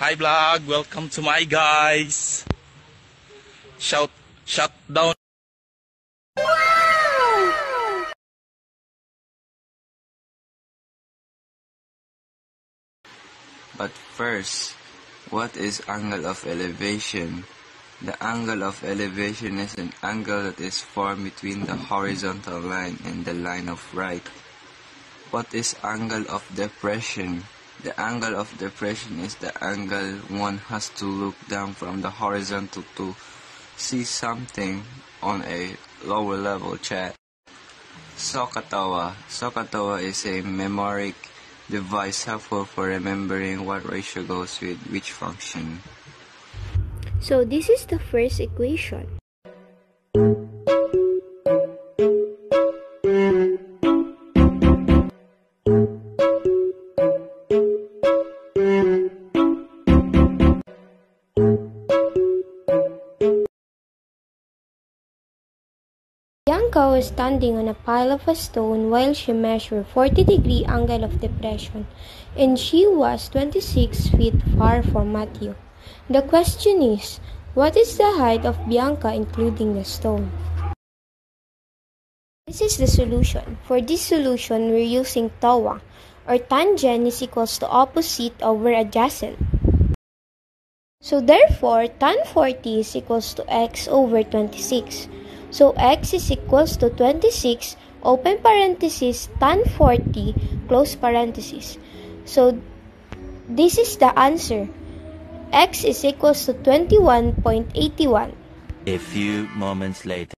Hi vlog, welcome to my guys. Shout down. But first, what is angle of elevation? The angle of elevation is an angle that is formed between the horizontal line and the line of right. What is angle of depression? The angle of depression is the angle one has to look down from the horizontal to see something on a lower level chat. SOHCAHTAWA. SOHCAHTAWA is a numeric device helpful for remembering what ratio goes with which function. So this is the first equation. Bianca was standing on a pile of a stone while she measured 40-degree angle of depression, and she was 26 feet far from Matthew. The question is, what is the height of Bianca including the stone? This is the solution. For this solution, we're using TOA, or tangent is equals to opposite over adjacent. So therefore, tan 40 is equals to x over 26. So x is equals to 26, open parenthesis, tan 40, close parenthesis. So this is the answer. X is equals to 21.81. A few moments later.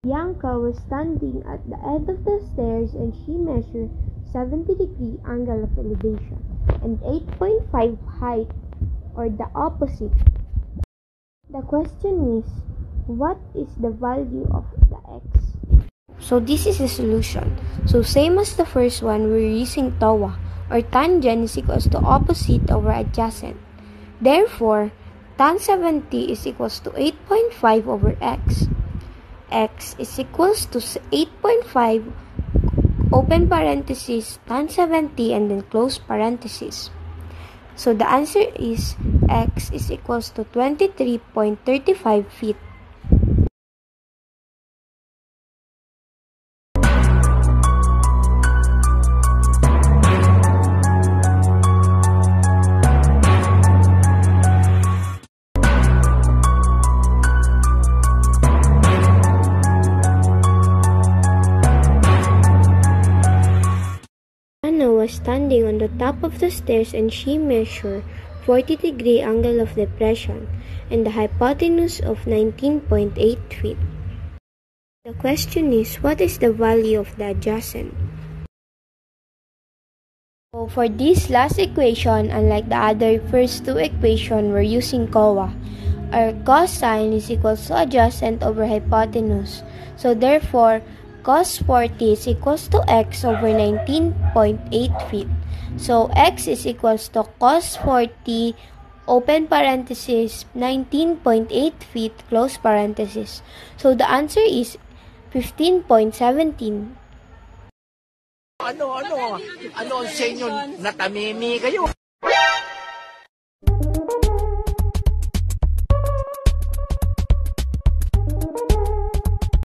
Bianca was standing at the end of the stairs and she measured 70-degree angle of elevation and 8.5 height, or the opposite. The question is, what is the value of the x? So this is the solution. So same as the first one, we're using TOA, or tangent is equals to opposite over adjacent. Therefore, tan 70 is equals to 8.5 over x. X is equals to 8.5, open parenthesis, tan 70, and then close parenthesis. So the answer is x is equals to 23.35 feet. Anna was standing on the top of the stairs and she measured 40-degree angle of depression and the hypotenuse of 19.8 feet. The question is, what is the value of the adjacent? So for this last equation, unlike the other first two equations, we're using COA. Our cosine is equals to adjacent over hypotenuse. So therefore, cos 40 is equals to x over 19.8 feet. So x is equals to cos 40, open parenthesis, 19.8 feet, close parenthesis. So the answer is 15.17. Ano ang senyo? Natamimi kayo?